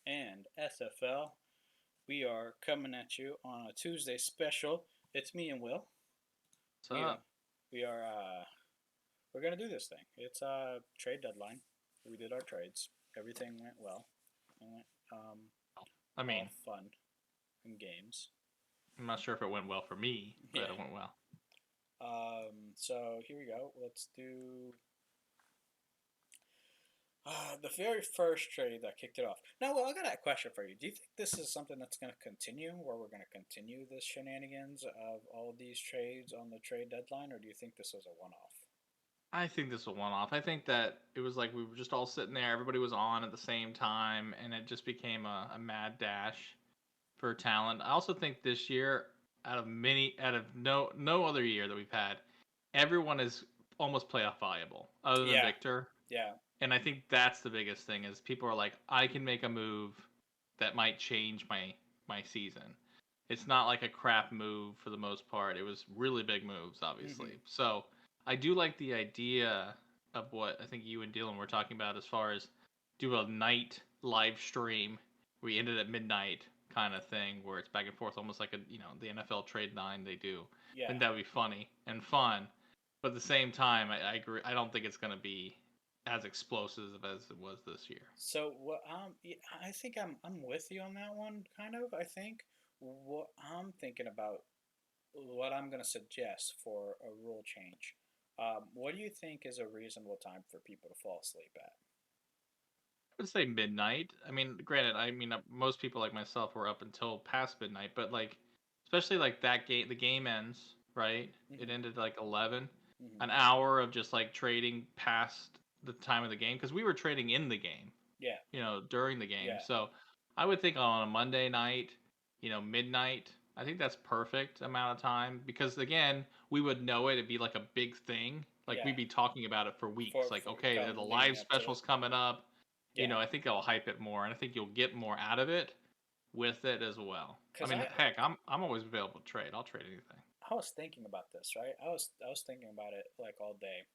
and SFL. We are coming at you on a Tuesday special. It's me and Will. What's We up? we are we're gonna do this thing. It's a trade deadline. We did our trades. Everything went well. It went I all mean, fun and games. I'm not sure if it went well for me, but Yeah. it went well. So here we go. Let's do the very first trade that kicked it off. Now, well, I got a question for you. Do you think this is something that's going to continue, where we're going to continue this shenanigans of all these trades on the trade deadline, or do you think this was a one-off? I think this was one off. I think that it was like we were just all sitting there, everybody was on at the same time, and it just became a mad dash for talent. I also think this year, out of no other year that we've had, everyone is almost playoff viable, other than Yeah, Victor. yeah, And I think that's the biggest thing is people are like, I can make a move that might change my season. It's not like a crap move for the most part. It was really big moves, hmm obviously. So I do like the idea of what I think you and Dylan were talking about as far as do a night live stream. We ended at midnight kind of thing where it's back and forth, almost like the NFL Trade 9 they do. I yeah. think that would be funny and fun. But at the same time, I agree. I don't think it's going to be as explosive as it was this year. So what yeah, I think I'm with you on that one, kind of. I think what I'm thinking about, what I'm going to suggest for a rule change. What do you think is a reasonable time for people to fall asleep at? I would say midnight. I mean, granted, most people like myself were up until past midnight, but like, especially like that game, the game ends right. It hmm ended like 11. hmm An hour of just like trading past the time of the game because we were trading in the game, Yeah, during the game. yeah, So I would think on a Monday night, midnight. I think that's perfect amount of time because again, we would know it. It'd be like a big thing. Like yeah. we'd be talking about it for weeks. Like, For okay, come the leading live up to it. specials coming up. Yeah, I think it'll hype it more, and I think you'll get more out of it with it as well. I because mean, heck, I'm always available to trade. I'll trade anything. I was thinking about this, right? I was thinking about it like all day.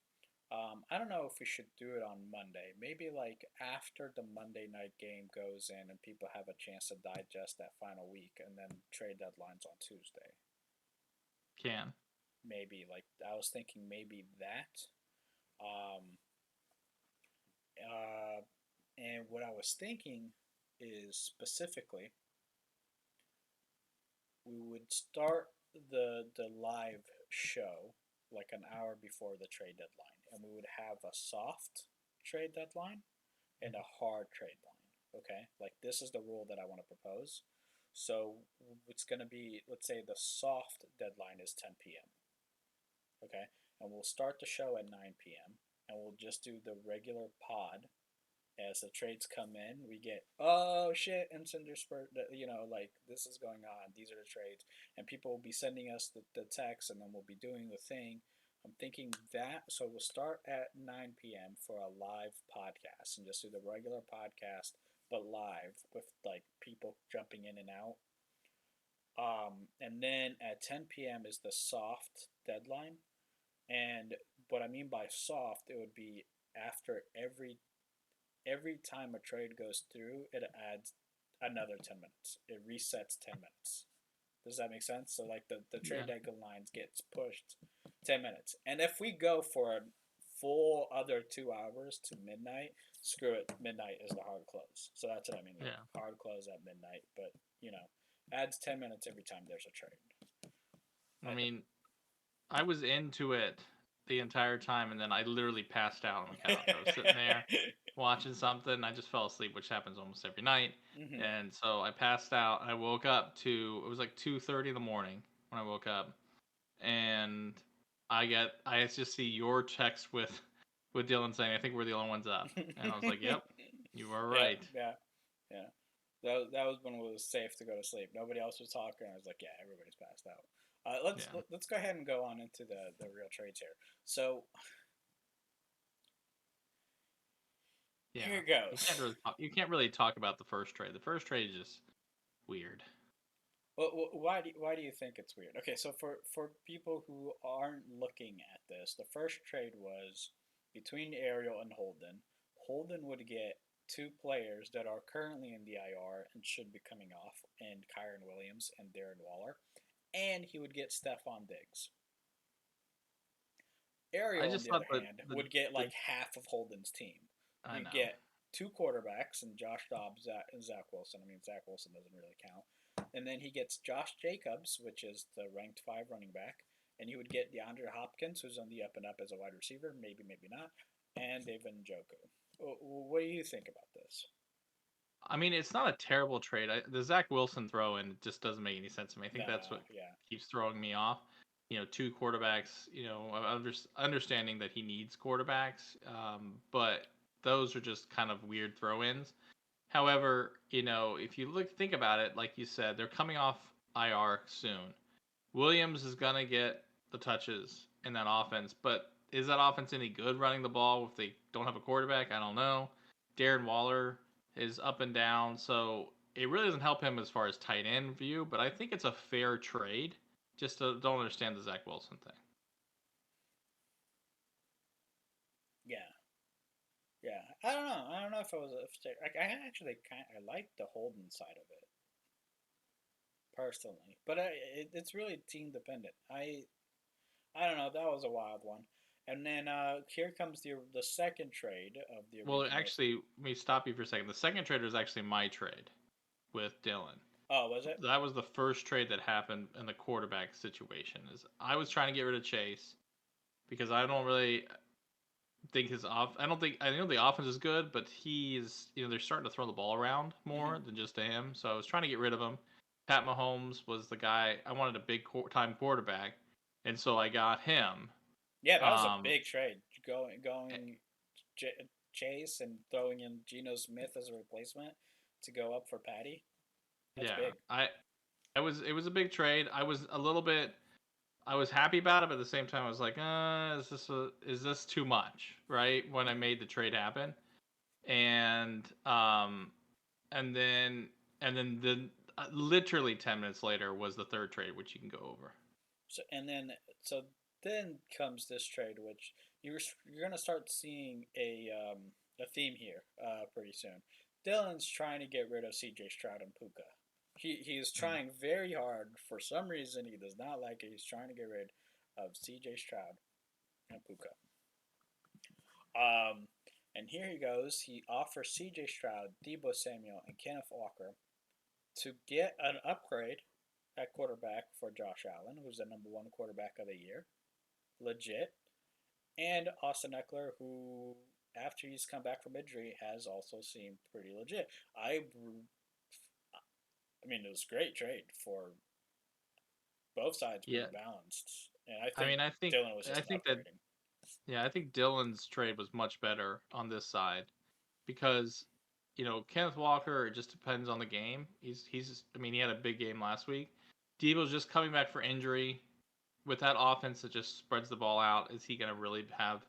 I don't know if we should do it on Monday. Maybe like after the Monday night game goes in and people have a chance to digest that final week, and then trade deadlines on Tuesday. Can. Maybe like I was thinking maybe that. Um, uh, and what I was thinking is specifically we would start the live show like an hour before the trade deadline, and we would have a soft trade deadline and a hard trade line. Okay, like this is the rule that I want to propose. So it's going to be, let's say the soft deadline is 10 p.m. Okay, and we'll start the show at 9 p.m. and we'll just do the regular pod as the trades come in. We get, oh shit, instant disper, like this is going on. These are the trades, and people will be sending us the text, and then we'll be doing the thing. I'm thinking that, so we'll start at 9 p.m. for a live podcast and just do the regular podcast, but live with like people jumping in and out. And then at 10 p.m. is the soft deadline. And what I mean by soft, it would be after every time a trade goes through, it adds another 10 minutes. It resets 10 minutes. Does that make sense? So, like, the trade Yeah. deadlines gets pushed 10 minutes. And if we go for a full other 2 hours to midnight, screw it. Midnight is the hard close. So, that's what I mean. Like, Yeah. hard close at midnight. But, adds 10 minutes every time there's a trade. I I think. mean, I was into it the entire time, and then I literally passed out on the couch. I was sitting there watching something. I just fell asleep, which happens almost every night. hmm And so I passed out. I woke up to it was like 2:30 in the morning when I woke up, and I just see your text with Dylan saying, "I think we're the only ones up," and I was like, "Yep, you are yeah, right." yeah, yeah. That was when it was safe to go to sleep. Nobody else was talking. I was like, yeah, everybody's passed out. Yeah. Let's go ahead and go on into the real trades here. So here Yeah. it goes. You can't really talk about the first trade. The first trade is just weird. Why do you think it's weird? Okay, so for people who aren't looking at this, the first trade was between Ariel and Holden. Holden would get two players that are currently in the IR and should be coming off, and Kyron Williams and Darren Waller, and he would get Stephon Diggs. I Ariel, on just the thought other hand, would get the like half of Holden's team. I You know. get two quarterbacks and Josh Dobbs and Zach Wilson. I mean, Zach Wilson doesn't really count. And then he gets Josh Jacobs, which is the ranked 5 running back. And you would get DeAndre Hopkins, who's on the up and up as a wide receiver, maybe, maybe not, and David Njoku. What do you think about this? I mean, it's not a terrible trade. The Zach Wilson throw in just doesn't make any sense to me. I think that's No, what yeah. keeps throwing me off. Two quarterbacks. Understanding that he needs quarterbacks, but those are just kind of weird throw-ins. However, if you think about it, like you said, they're coming off IR soon. Williams is gonna get the touches in that offense, but is that offense any good running the ball if they don't have a quarterback? I don't know. Darren Waller is up and down, so it really doesn't help him as far as tight end view. But I think it's a fair trade. Just don't understand the Zach Wilson thing. Yeah, yeah. I don't know. I don't know if it was like I actually I like the Holden side of it personally, but it's really team dependent. I don't know. That was a wild one. And then here comes the second trade of the Well, original. actually, let me stop you for a second. The second trade was actually my trade with Dylan. Oh, was it? That was the first trade that happened in the quarterback situation. Is I was trying to get rid of Chase because I don't really think his off. I don't think I know the offense is good, but he's they're starting to throw the ball around Mm-hmm. more than just to him. So I was trying to get rid of him. Pat Mahomes was the guy I wanted a big time quarterback, and so I got him. Yeah, that was a Um, big trade. Going Chase and throwing in Geno Smith as a replacement to go up for Patty. That's yeah, big. I was it was a big trade. I was a little bit I was happy about it, but at the same time I was like, is this too much, right? When I Mm-hmm. made the trade happen, and and then literally 10 minutes later was the third trade, which you can go over. So then comes this trade, which you're gonna start seeing a theme here pretty soon. Dylan's trying to get rid of C.J. Stroud and Puka. He is Mm. trying very hard. For some reason, he does not like it. He's trying to get rid of C.J. Stroud and Puka. Um, and here he goes. He offers C.J. Stroud, Debo Samuel, and Kenneth Walker to get an upgrade at quarterback for Josh Allen, who's the number 1 quarterback of the year, legit, and Austin Eckler, who after he's come back from injury has also seemed pretty legit. I mean, it was a great trade for both sides, Yeah, pretty balanced, and I I think mean, Dylan was I just think that upgrading. yeah, I think Dylan's trade was much better on this side because Kenneth Walker. It just depends on the game. He's I mean, he had a big game last week. Debo's just coming back for injury. With that offense that just spreads the ball out, is he going to really have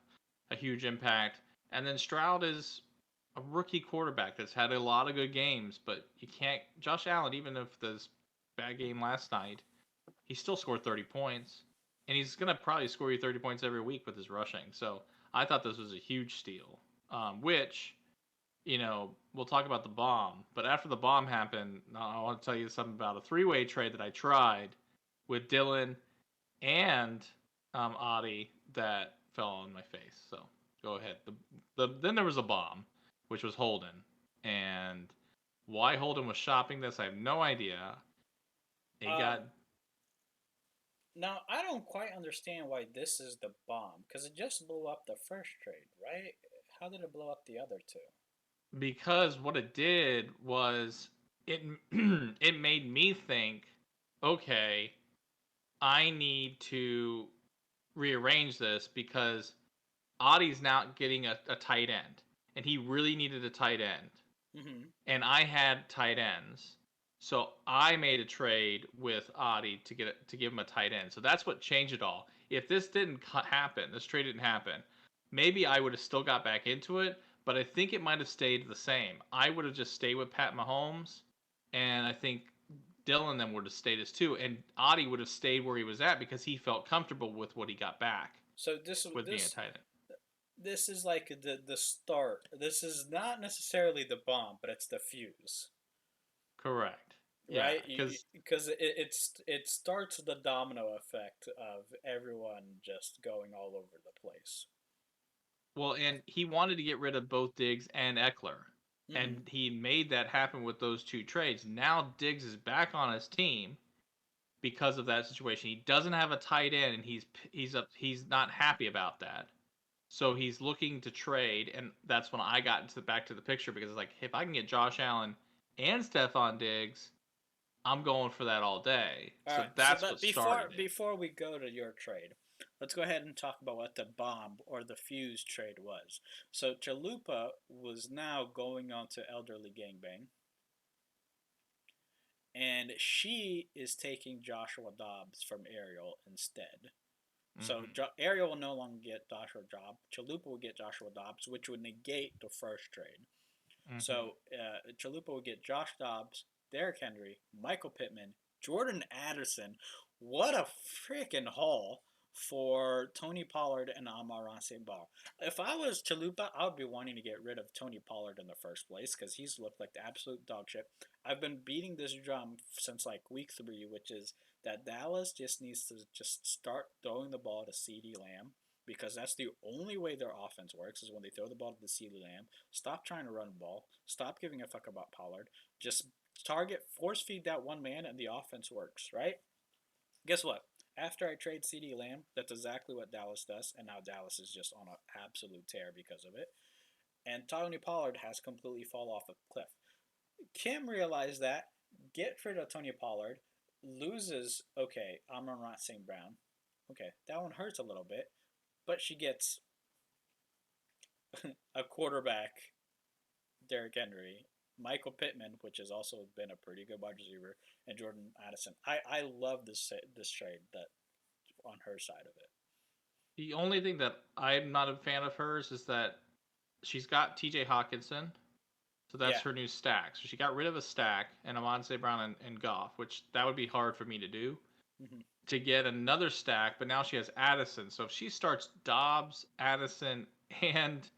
a huge impact? And then Stroud is a rookie quarterback that's had a lot of good games, but you can't. Josh Allen, even if this bad game last night, he still scored 30 points, and he's going to probably score you 30 points every week with his rushing. So I thought this was a huge steal, which we'll talk about the bomb. But after the bomb happened, I want to tell you something about a three-way trade that I tried with Dylan and Adi that fell on my face. So go ahead. Then there was a bomb, which was Holden, and why Holden was shopping this, I have no idea. It Um, got Now I don't quite understand why this is the bomb because it just blew up the first trade, right? How did it blow up the other two? because what it did was it it made me think, okay, I need to rearrange this because Adi's not getting a tight end, and he really needed a tight end. Mm-hmm. And I had tight ends. So I made a trade with Adi to give him a tight end. So that's what changed it all. If this didn't happen, this trade didn't happen, maybe I would have still got back into it, but I think it might have stayed the same. I would have just stayed with Pat Mahomes, and I think Dylan then would have stayed as two, and Adi would have stayed where he was at because he felt comfortable with what he got back So this with being a this tight end. this is like the start. This is not necessarily the bomb, but it's the fuse, Correct. Yeah, right? because Because it starts the domino effect of everyone just going all over the place. well, and he wanted to get rid of both Diggs and Eckler, Hmm. and he made that happen with those two trades. Now Diggs is back on his team because of that situation. He doesn't have a tight end, and he's not happy about that. So he's looking to trade, and that's when I got back to the picture because it's like if I can get Josh Allen and Stephon Diggs, I'm going for that all day. All So right. So, that's what but before started it. before we go to your trade, let's go ahead and talk about what the bomb or the fuse trade was. So Chalupa was now going on to Elderly Gangbang, and she is taking Joshua Dobbs from Ariel instead. So Hmm. Ariel will no longer get Joshua Dobbs. Chalupa will get Joshua Dobbs, which would negate the first trade. Hmm. So Chalupa will get Josh Dobbs, Derrick Henry, Michael Pittman, Jordan Addison. What a freaking haul for Tony Pollard and Amon-Ra St. Brown. If I was Chalupa, I would be wanting to get rid of Tony Pollard in the first place because he's looked like the absolute dog shit. I've been beating this drum since like week 3, which is that Dallas just needs to just start throwing the ball to CeeDee Lamb because that's the only way their offense works is when they throw the ball to the CeeDee Lamb. Stop trying to run the ball. Stop giving a fuck about Pollard. Just target, force feed that one man, and the offense works, right? Guess what? After I trade CeeDee Lamb, that's exactly what Dallas does, and now Dallas is just on an absolute tear because of it. And Tony Pollard has completely fallen off a cliff. Kim realized that, get rid of Tony Pollard, loses, okay, Amon-Ra St. Brown. Okay, that one hurts a little bit, but she gets a quarterback, Derrick Henry, Michael Pittman, which has also been a pretty good wide receiver, and Jordan Addison. I love this trade that on her side of it. The only thing that I'm not a fan of hers is that she's got T.J. Hawkinson, so that's Yeah. her new stack. So she got rid of a stack and Amon-Ra Brown and Goff, which that would be hard for me to do. Hmm. To get another stack, but now she has Addison. So if she starts Dobbs, Addison, and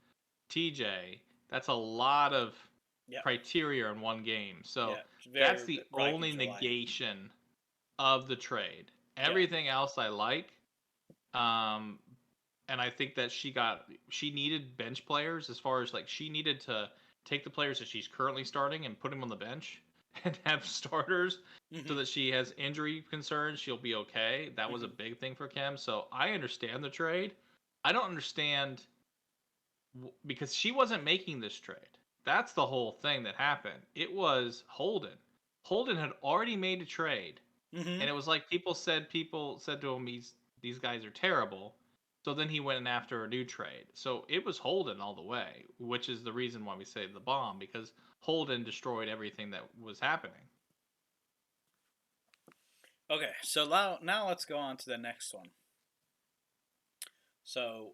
TJ, that's a lot of Yep. criteria in one game. So Yeah. It's that's very the only ripens for life. negation of the trade. Yeah. Everything else I like. Um, and I think that she needed bench players as far as like she needed to take the players that she's currently starting and put them on the bench and have starters so Hmm. that she has injury concerns she'll be okay. That was a Hmm. big thing for Kim. So I understand the trade. I don't understand because she wasn't making this trade. That's the whole thing that happened. It was Holden. Holden had already made a trade, Hmm. and it was like people said to him these guys are terrible. So then he went in after a new trade. So it was Holden all the way, which is the reason why we say the bomb because Holden destroyed everything that was happening. Okay. So now let's go on to the next one. So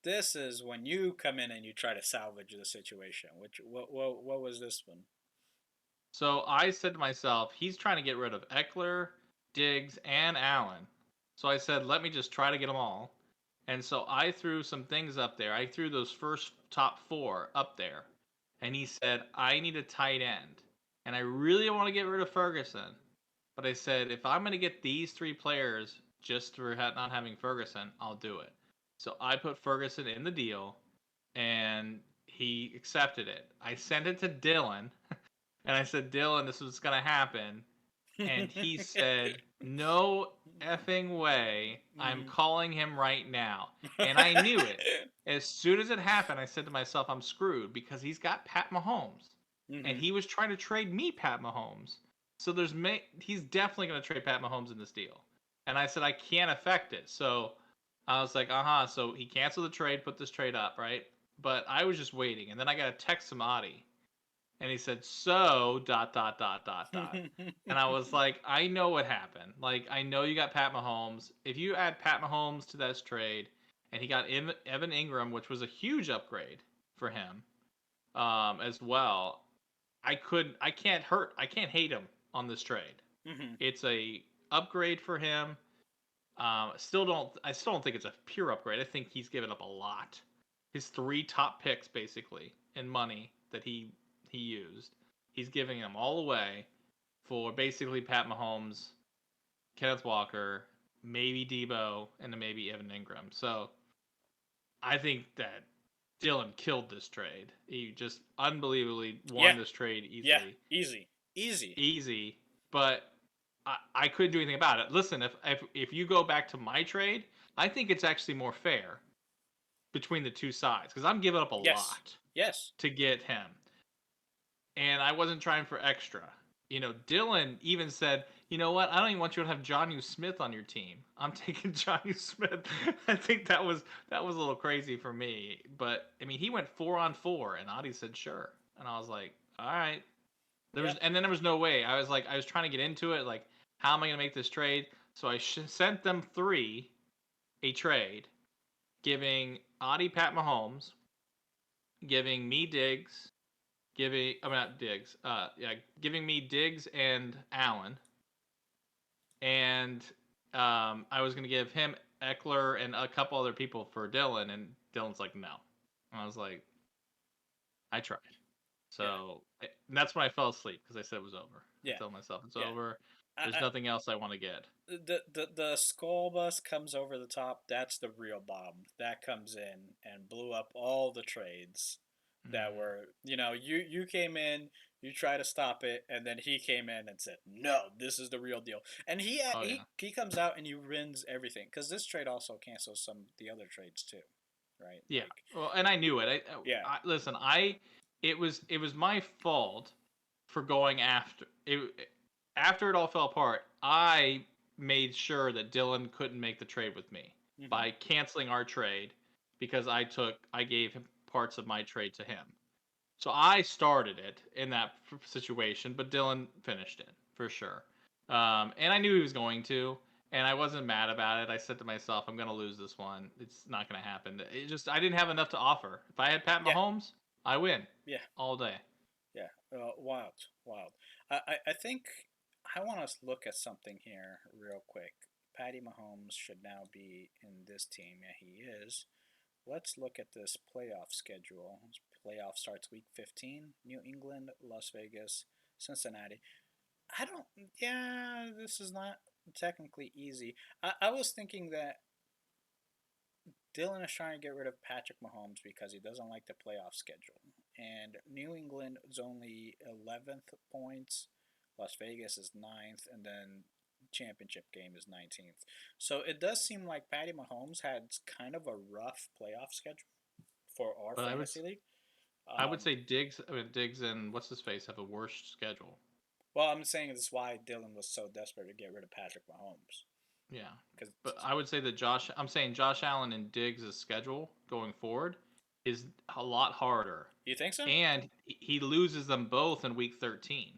this is when you come in and you try to salvage the situation. Which what was this one? So I said to myself, he's trying to get rid of Eckler, Diggs, and Allen. So I said, let me just try to get them all. And so I threw some things up there. I threw those first top four up there. And he said, I need a tight end. And I really want to get rid of Ferguson. But I said, if I'm going to get these three players just for not having Ferguson, I'll do it. So I put Ferguson in the deal and he accepted it. I sent it to Dylan and I said, Dylan, this is going to happen. And he said, no effing way. I'm Hmm. calling him right now. And I knew it. As soon as it happened, I said to myself, I'm screwed because he's got Pat Mahomes. And Hmm. he was trying to trade me Pat Mahomes. So he's definitely going to trade Pat Mahomes in this deal. And I said, I can't affect it. So I was like, So he canceled the trade, put this trade up, right? But I was just waiting. And then I got a text from Adi and he said, "So dot dot dot dot dot," and I was like, "I know what happened. Like, I know you got Pat Mahomes. If you add Pat Mahomes to this trade, and he got Evan Ingram, which was a huge upgrade for him, as well, I can't hate him on this trade. Hmm. It's a upgrade for him. I still don't think it's a pure upgrade. I think he's given up a lot." his 3 top picks basically in money that he used. He's giving them all away for basically Pat Mahomes, Kenneth Walker, maybe Debo, and then maybe Evan Ingram. So I think that Dylan killed this trade. He just unbelievably won Yeah, this trade yeah, easily. easy, easy. Easy, but I couldn't do anything about it. Listen, if you go back to my trade, I think it's actually more fair between the two sides because I'm giving up a Yes, lot yes, to get him, and I wasn't trying for extra. Dylan even said, "You know what? I don't even want you to have Jonnu Smith on your team. I'm taking Jonnu Smith." I think that was a little crazy for me, but I mean, he went 4-on-4, and Adi said sure, and I was like, "All right." yeah. And then there was no way. I was trying to get into it, like, how am I gonna make this trade? So I sent them three a trade, giving Adi Pat Mahomes, giving me Diggs, I mean not Diggs, yeah, giving me Diggs and Allen, and I was gonna give him Eckler and a couple other people for Dylan, and Dylan's like no. And I was like, I tried. Yeah, So and that's when I fell asleep because I said it was over. I yeah, told myself it's yeah. over. There's I, nothing else I want to get. the skull bus comes over the top. That's the real bomb that comes in and blew up all the trades that Mm. were. You came in, you try to stop it, and then he came in and said, "No, this is the real deal." And he Oh he yeah, he comes out and he wins everything because this trade also cancels some the other trades too, right? yeah. Like, Well, and I knew it. yeah, Listen. It was my fault for going after it. After it all fell apart, I made sure that Dylan couldn't make the trade with me mm-hmm. by canceling our trade because I gave him parts of my trade to him. So I started it in that situation, but Dylan finished it for sure. And I knew he was going to, and I wasn't mad about it. I said to myself, I'm going to lose this one. It's not going to happen. I didn't have enough to offer. If I had Pat Yeah, Mahomes, I win yeah, all day. yeah. Wild, wild. I think I want to look at something here real quick. Patty Mahomes should now be in this team. Yeah, he is. Let's look at this playoff schedule. This playoff starts week 15. New England, Las Vegas, Cincinnati. I don't. Yeah, this is not technically easy. I was thinking that Dylan is trying to get rid of Patrick Mahomes because he doesn't like the playoff schedule. And New England is only 11th points. Las Vegas is ninth, and then championship game is 19th. So it does seem like Patty Mahomes had kind of a rough playoff schedule for our But fantasy league. I would Um, say Diggs and what's his face have a worse schedule. well, I'm saying this is why Dylan was so desperate to get rid of Patrick Mahomes Yeah. because But I would say that I'm saying Josh Allen and Diggs' schedule going forward is a lot harder. you think so? And he loses them both in week 13.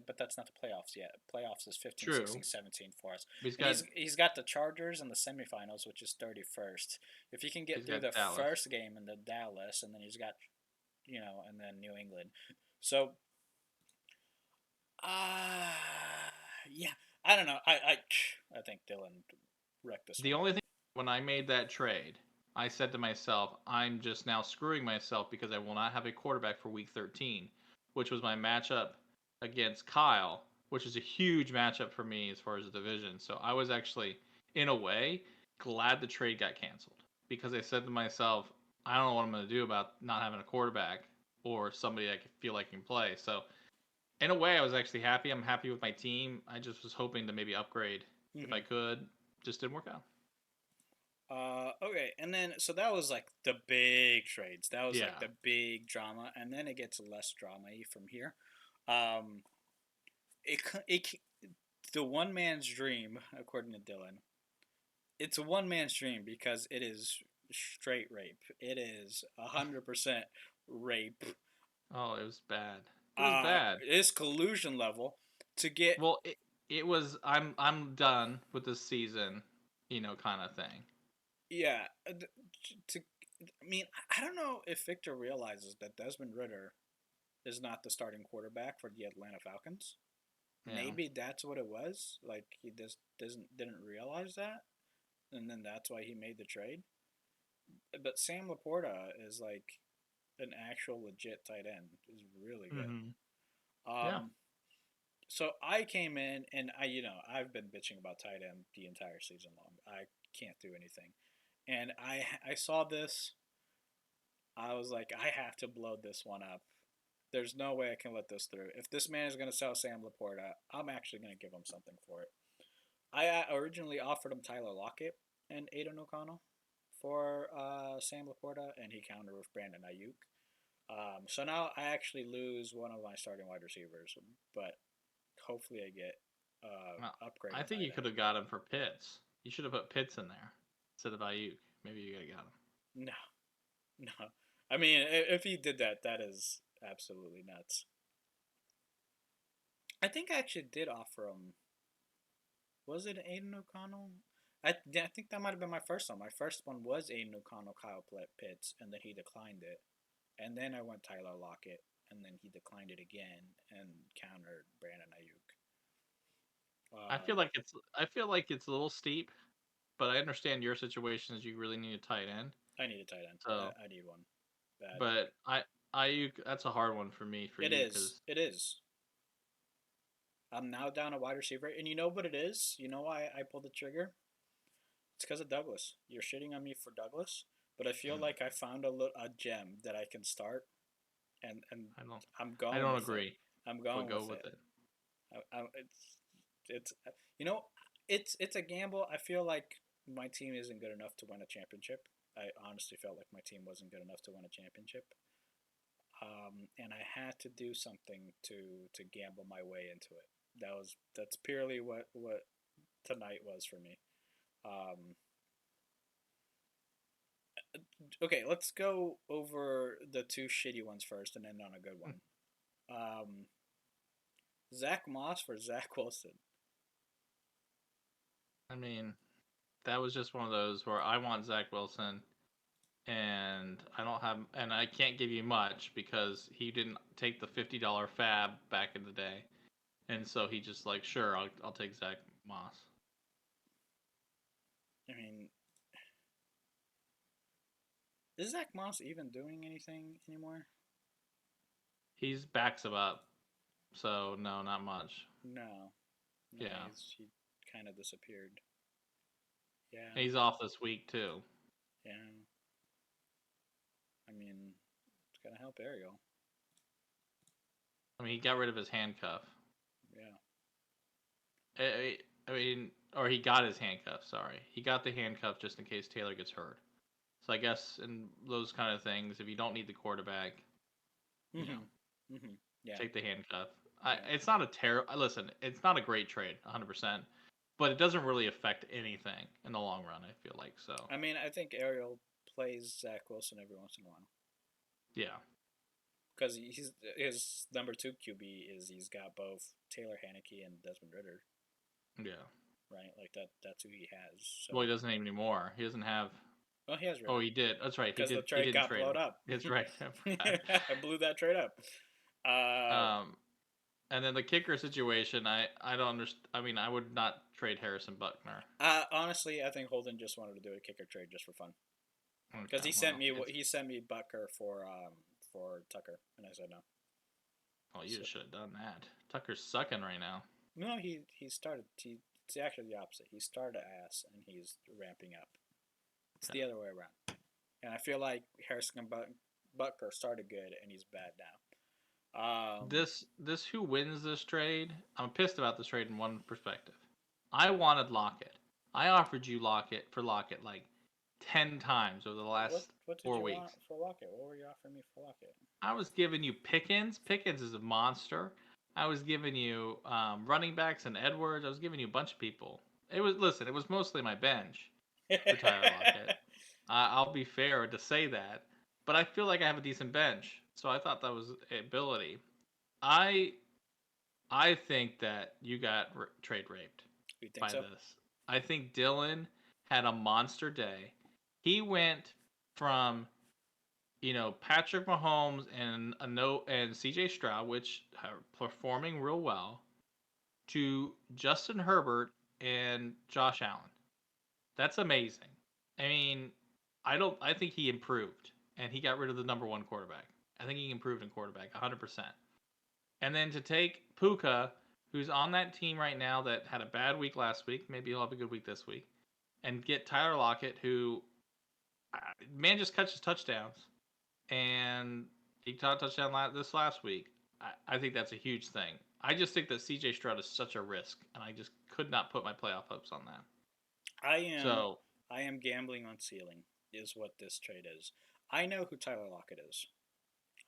But that's not the playoffs yet. Playoffs is 15, True. 16, 17 for us, But and he's got the Chargers in the semifinals, which is 31st. If he can get he's through got the Dallas. first game in the Dallas, and then he's got and then New England. So, yeah, I don't know. I think Dylan wrecked this The one. only thing when I made that trade, I said to myself, I'm just now screwing myself because I will not have a quarterback for week 13, which was my matchup against Kyle, which is a huge matchup for me as far as the division. So I was actually, in a way, glad the trade got canceled because I said to myself, I don't know what I'm going to do about not having a quarterback or somebody I feel like can play. So in a way, I was actually happy. I'm happy with my team. I just was hoping to maybe upgrade if I Mm-hmm. could. Just didn't work out. Okay, and then so that was like the big trades. That was like Yeah. the big drama, and then it gets less drama from here. Um, it the one man's dream, according to Dylan. It's a one man's dream because it is straight rape. It is 100% rape. Oh, it was bad. It was bad. It is collusion level to get. Well, it was. I'm done with this season, kind of thing. Yeah, to I mean, I don't know if Victor realizes that Desmond Ritter is not the starting quarterback for the Atlanta Falcons. Yeah. Maybe that's what it was. Like he just didn't realize that. and then that's why he made the trade. But Sam Laporta is like an actual legit tight end. Is really good. Mm-hmm. Yeah. Um, so I came in and I've been bitching about tight end the entire season long. I can't do anything, and I saw this. I was like, I have to blow this one up. There's no way I can let this through. If this man is going to sell Sam Laporta, I'm actually going to give him something for it. I originally offered him Tyler Lockett and Aiden O'Connell for Sam Laporta, and he countered with Brandon Ayuk. So now I actually lose one of my starting wide receivers, but hopefully I get Well, upgrade I a think tight you could end. have got him for Pitts. You should have put Pitts in there instead of Ayuk. Maybe you could have got him. No, no. I mean, if he did that, that is absolutely nuts. I think I actually did offer him. Was it Aiden O'Connell? I think that might have been my first one. My first one was Aiden O'Connell, Kyle Pitts, and then he declined it. And then I went Tyler Lockett, and then he declined it again and countered Brandon Ayuk. I feel like it's a little steep, but I understand your situation is you really need a tight end. I need a tight end. So, I need one bad. but Ayuk that's a hard one for me for It you is. because It is. I'm now down a wide receiver, and you know what it is? You know why I pulled the trigger? It's because of Douglas. You're shitting on me for Douglas, but I feel like I found a gem that I can start, and I don't I'm I going don't with it. agree, I'm but going go with with it. it. It's you know it's a gamble. I feel like my team isn't good enough to win a championship. I honestly felt like my team wasn't good enough to win a championship, and I had to do something to gamble my way into it. That's purely what tonight was for me. Um, okay, let's go over the two shitty ones first, and end on a good one. Um, Zach Moss for Zach Wilson. I mean, that was just one of those where I want Zach Wilson and I can't give you much because he didn't take the $50 fab back in the day. And so he just like, sure, I'll take Zach Moss. I mean, is Zach Moss even doing anything anymore? He's backs him up, so no, not much. No, no, Yeah, he kind of disappeared. Yeah, he's off this week too. yeah. I mean, it's gonna help Ariel. I mean, he got rid of his handcuff. Yeah. I mean, or he got his handcuff. Sorry, he got the handcuff just in case Taylor gets hurt. So I guess in those kind of things, if you don't need the quarterback, you know, Mhm. Mhm. Yeah. take the handcuff. Yeah. It's not a terrible. Listen, it's not a great trade, 100%, but it doesn't really affect anything in the long run. I feel like so. I mean, I think Ariel plays Zach Wilson every once in a while Yeah, because he's his number two QB is he's got both Taylor Haneke and Desmond Ritter, yeah. right? Like that's who he has. Well, he So, doesn't anymore. He doesn't have. well, he has Oh, Ritter he did. That's right. He because the did. He trade didn't got trade blown him. up. That's right. I blew that trade up. Uh, um, and then the kicker situation, I don't understand. I mean, I would not trade Harrison Buckner. Honestly, I think Holden just wanted to do a kicker trade just for fun because Okay, well, it's he sent me Bucker for Tucker, and I said no. well, you So should have done that. Tucker's sucking right now. no, he started. It's actually the opposite. He started ass and he's ramping up. It's Okay. the other way around. And I feel like Harrison Butker started good and he's bad now. This who wins this trade? I'm pissed about this trade in one perspective. I wanted Lockett. I offered you Lockett like 10 times over the last what did 4 you want weeks. for Lockett? What were you offering me for Lockett? I was giving you Pickens. Pickens is a monster. I was giving you running backs and Edwards. I was giving you a bunch of people. It was mostly my bench for Tyler Lockett. I'll be fair to say that, but I feel like I have a decent bench, so I thought that was ability. I I think that you got trade raped you think by so? this. I think Dylan had a monster day. He went from Patrick Mahomes and a no and CJ Stroud, which are performing real well, to Justin Herbert and Josh Allen. That's amazing. I mean, I think he improved and he got rid of the number one quarterback. I think he improved in quarterback 100%. And then to take Puka, who's on that team right now that had a bad week last week, maybe he'll have a good week this week, and get Tyler Lockett, who man just catches touchdowns, and he caught a touchdown this last week. I think that's a huge thing. I just think that C.J. Stroud is such a risk, and I just could not put my playoff hopes on that. I am So I am gambling on ceiling is what this trade is. I know who Tyler Lockett is.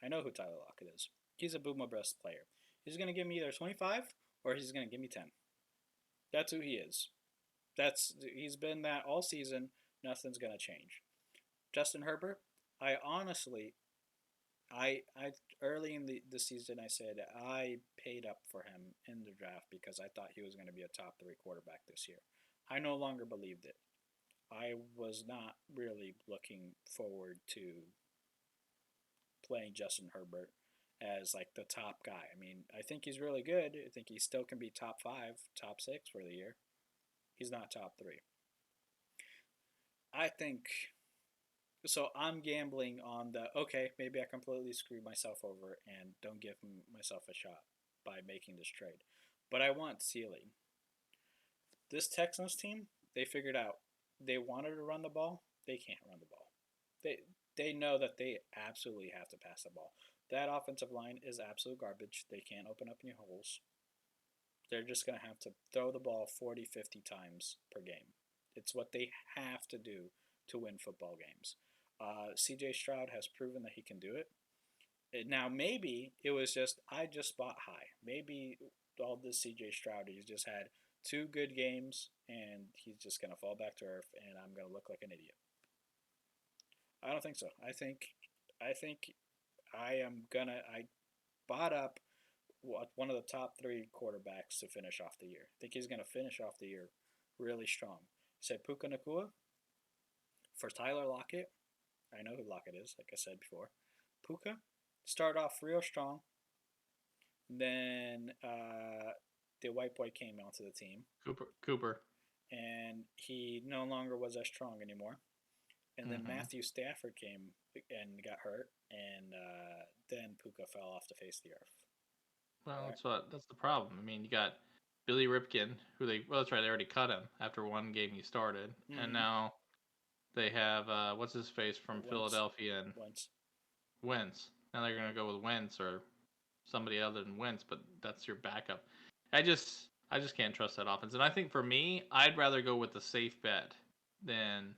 I know who Tyler Lockett is. He's a Boomer Bust player. He's gonna give me either 25 or he's gonna give me 10. That's who he is. He's been that all season. Nothing's gonna change. Justin Herbert. I honestly, I early in the season I said I paid up for him in the draft because I thought he was going to be a top three quarterback this year. I no longer believed it. I was not really looking forward to playing Justin Herbert as like the top guy. I mean, I think he's really good. I think he still can be top five, top six for the year. He's not top three. I think so. I'm gambling on the okay. Maybe I completely screwed myself over and don't give myself a shot by making this trade. But I want ceiling. This Texans team, they figured out they wanted to run the ball. They can't run the ball. They they know that they absolutely have to pass the ball. That offensive line is absolute garbage. They can't open up any holes. They're just going to have to throw the ball 40, 50 times per game. It's what they have to do to win football games. CJ Stroud has proven that he can do it. Now, maybe it was just, I just bought high. Maybe all this CJ Stroud, he's just had two good games and he's just going to fall back to earth and I'm going to look like an idiot. I don't think so. I think I am gonna. I bought up one of the top three quarterbacks to finish off the year. I think he's gonna finish off the year really strong. Said Puka Nakua for Tyler Lockett. I know who Lockett is, like I said before. Puka started off real strong. Then the white boy came onto the team, Cooper. and he no longer was as strong anymore. And then Mm-hmm. Matthew Stafford came and got hurt, and then Puka fell off the face of the earth. Well, All right. that's the problem. I mean, you got Billy Ripken, who that's right, they already cut him after one game he started, and Mm-hmm. now they have what's his face from Once, Philadelphia and once. Wentz. Now they're gonna go with Wentz or somebody other than Wentz, but that's your backup. I just can't trust that offense, and I think for me, I'd rather go with the safe bet than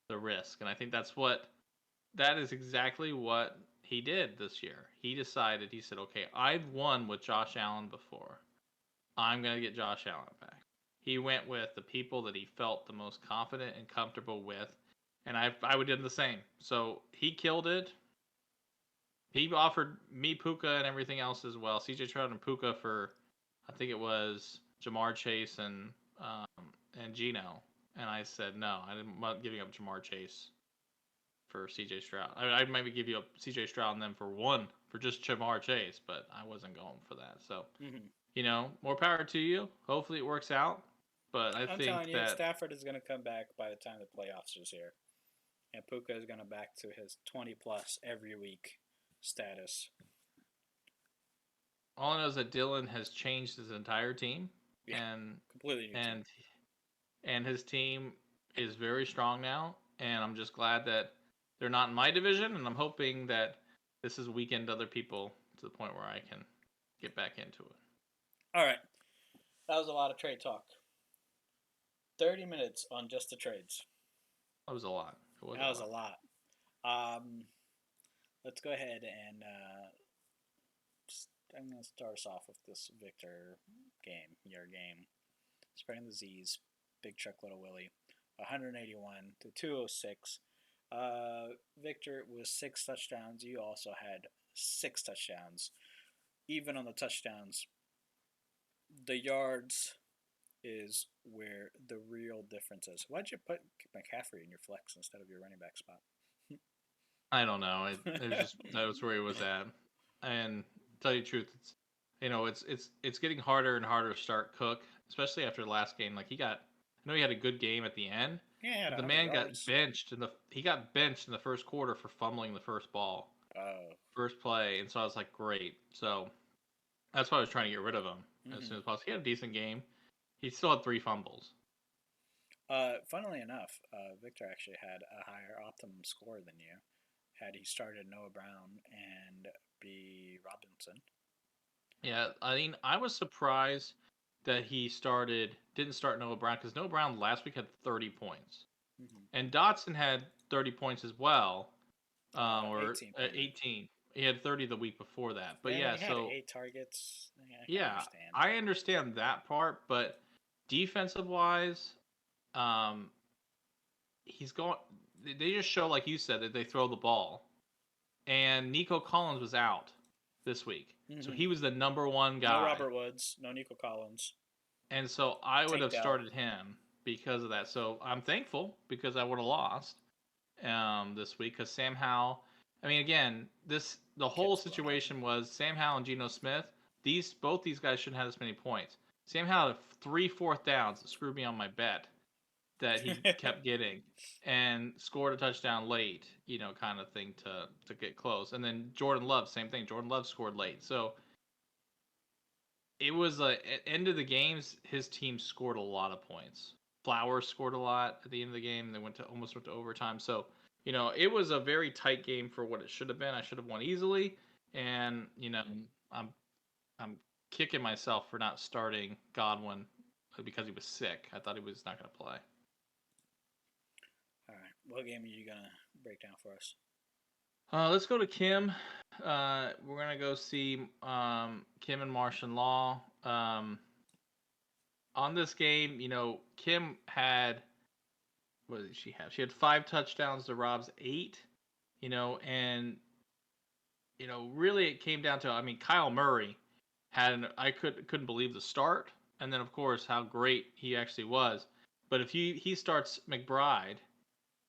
the risk, and I think that is exactly what he did this year. He decided, he said, okay, I've won with Josh Allen before. I'm going to get Josh Allen back. He went with the people that he felt the most confident and comfortable with, and I would do the same. So he killed it. He offered me Puka and everything else as well. CJ Stroud and Puka for, I think it was Jamar Chase and Gino. And I said, no, I didn't want giving up Jamar Chase for CJ Stroud. I'd maybe give you a CJ Stroud and then for just Jamar Chase, but I wasn't going for that. So, Mm-hmm. more power to you. Hopefully it works out. But I I'm telling think you, that Stafford is going to come back by the time the playoffs is here, and Puka is going to back to his 20 plus every week status. all I know is that Dylan has changed his entire team, Yeah, and completely new team. and and his team is very strong now. And I'm just glad that they're not in my division, and I'm hoping that this is weakened other people to the point where I can get back into it. All right, that was a lot of trade talk. 30 minutes on just the trades. That was a lot. It was a That was a lot. lot. Um, let's go ahead and I'm going to start us off with this Victor game, your game. Spreading the Z's, Big Chuck Little Willie, 181 to 206. Victor was 6 touchdowns. You also had 6 touchdowns. Even on the touchdowns, the yards is where the real difference is. Why'd you put McCaffrey in your flex instead of your running back spot? I don't know. It was just that was where he was at. And to tell you the truth, it's getting harder and harder to start Cook, especially after the last game. Like I know he had a good game at the end, Yeah, he had But the 100 man got yards. benched he got benched in the first quarter for fumbling the first ball, Oh. first play, and so I was like, great. So that's why I was trying to get rid of him as Hmm. soon as possible. He had a decent game. He still had 3 fumbles. Funnily enough, Victor actually had a higher optimum score than you. Had he started Noah Brown and B. Robinson. Yeah, I mean, I was surprised that he didn't start Noah Brown because Noah Brown last week had 30 points, Hmm. and Dotson had 30 points as well, or 18 point night. 18. He had 30 the week before that. But And when yeah, he had so 8 targets, yeah, I can yeah, understand. I understand that part, but defensive wise, um, he's going. They just show, like you said, that they throw the ball, and Nico Collins was out this week, so Hmm. he was the number one No guy. Robert Woods, no Nico Collins. And so I would Tanked have out. started him because of that. So I'm thankful because I would have lost this week because Sam Howell. I mean, again, the whole Kept blowing up. situation was Sam Howell and Geno Smith. Both these guys shouldn't have this many points. Sam Howell had 3 4th downs that screwed me on my bet that he kept getting and scored a touchdown late, kind of thing to get close. And then Jordan Love, same thing. Jordan Love scored late. So it was at end of the games, his team scored a lot of points. Flowers scored a lot at the end of the game. They almost went to overtime. So it was a very tight game for what it should have been. I should have won easily, and I'm I'm kicking myself for not starting Godwin because he was sick. I thought he was not going to play. All right, what game are you gonna break down for us? Let's go to Kim. We're gonna go see Kim and Martian Law. On this game, Kim had what did she have? She had 5 touchdowns to Rob's 8. And really it came down to, I mean, Kyle Murray I couldn't believe the start, and then of course how great he actually was. But if he starts McBride,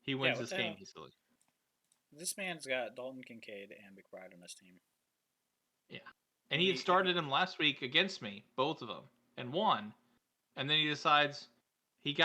he Yeah, wins what this the game hell? easily. This man's got Dalton Kincaid and McBride on his team. Yeah, and And he had he started him last week against me, both of them, and won. And then he decides he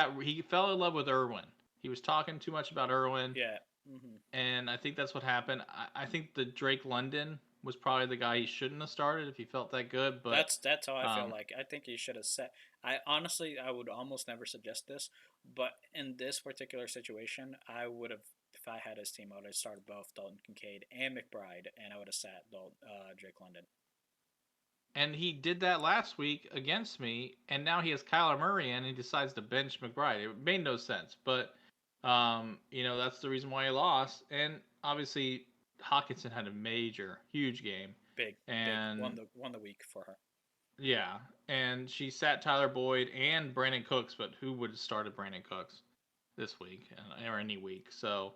fell in love with Irwin. He was talking too much about Irwin, yeah. Hmm. and I think that's what happened. I think the Drake London was probably the guy he shouldn't have started if he felt that good, but That's how I feel um, like. I think he should have set. I honestly, I would almost never suggest this, but in this particular situation, I would have. If I had his team, I would have started both Dalton Kincaid and McBride, and I would have sat Drake London. and he did that last week against me, and now he has Kyler Murray in, and he decides to bench McBride. It made no sense, but that's the reason why he lost. And obviously, Hawkinson had a huge game, Big, big. and Won the week for her. yeah, and she sat Tyler Boyd and Brandon Cooks, but who would have started Brandon Cooks this week or any week? So,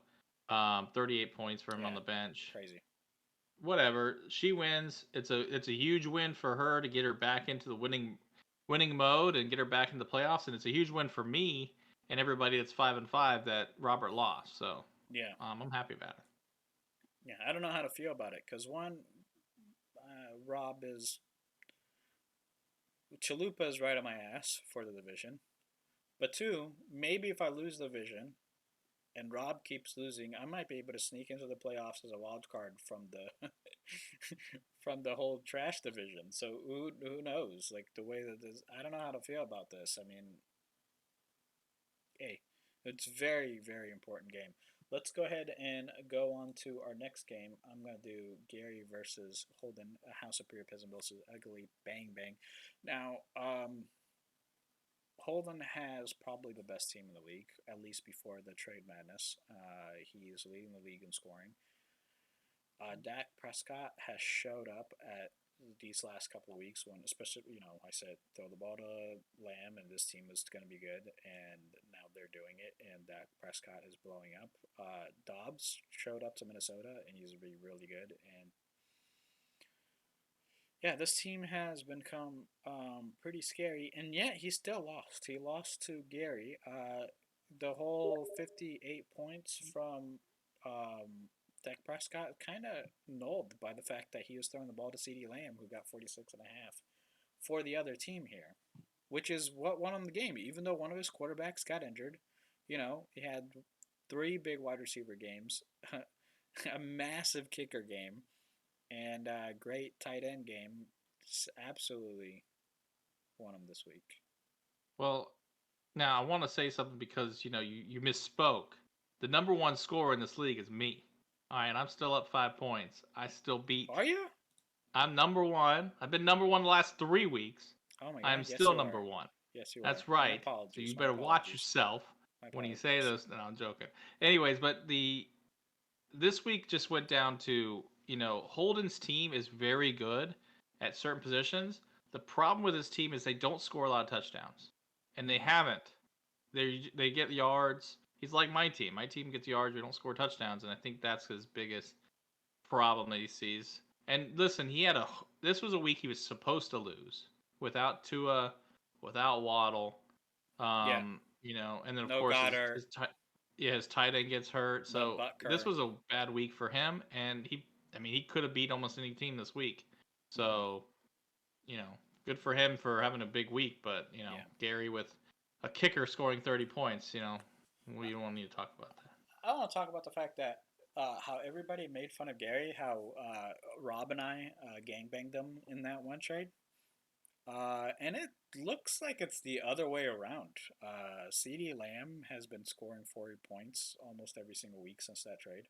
38 points for him on Yeah, the bench. crazy. Whatever, she wins. It's a huge win for her to get her back into the winning mode and get her back in the playoffs, and it's a huge win for me and everybody that's 5-5 that Robert lost. So, Yeah, I'm happy about it. yeah. I don't know how to feel about it because one, Rob is Chalupa is right on my ass for the division. But two, maybe if I lose the division and Rob keeps losing, I might be able to sneak into the playoffs as a wild card from the from the whole trash division. So who knows? Like the way that this, I don't know how to feel about this. I mean, hey, it's very important game. Let's go ahead and go on to our next game. I'm gonna do Gary versus Holden, a House of Superior Peasant versus Ugly Bang Bang. Now, Holden has probably the best team in the league, at least before the trade madness. He is leading the league in scoring. Dak Prescott has showed up at these last couple of weeks when, especially, I said throw the ball to Lamb and this team is going to be good, and now they're doing it, and Dak Prescott is blowing up. Dobbs showed up to Minnesota, and he's really good, and yeah, this team has become pretty scary, and yet he still lost. He lost to Gary. The whole 58 points from Dak Prescott kind of nulled by the fact that he was throwing the ball to CeeDee Lamb, who got 46 and a half for the other team here, which is what won him the game. Even though one of his quarterbacks got injured, he had three big wide receiver games, a massive kicker game, and a great tight end game. Absolutely won him this week. Well, now I want to say something because you misspoke. The number one scorer in this league is me. All right, I'm still up 5 points. I still beat. Are you? I'm number one. I've been number one the last 3 weeks. Oh my I'm God! Yes, still you number are. one. Yes, you are. That's My right. So apologies. you My better watch apologies. yourself My when you say apologies. those. No, I'm joking. Anyways, but this week just went down to Holden's team is very good at certain positions. The problem with his team is they don't score a lot of touchdowns, and they Mm-hmm. haven't. They get yards. He's like my team. My team gets yards. We don't score touchdowns, and I think that's his biggest problem that he sees. And listen, this was a week he was supposed to lose without Tua, without Waddle, Yeah. and then of No course Goddard. his tight end gets hurt. No So this Butker. was a bad week for him, and he could have beat almost any team this week. Mm-hmm. So you know, good for him for having a big week. But Yeah. Gary with a kicker scoring 30 points, we don't need to talk about that. I want to talk about the fact that how everybody made fun of Gary, how Rob and I gangbanged him in that one trade. And it looks like it's the other way around. CD Lamb has been scoring 40 points almost every single week since that trade.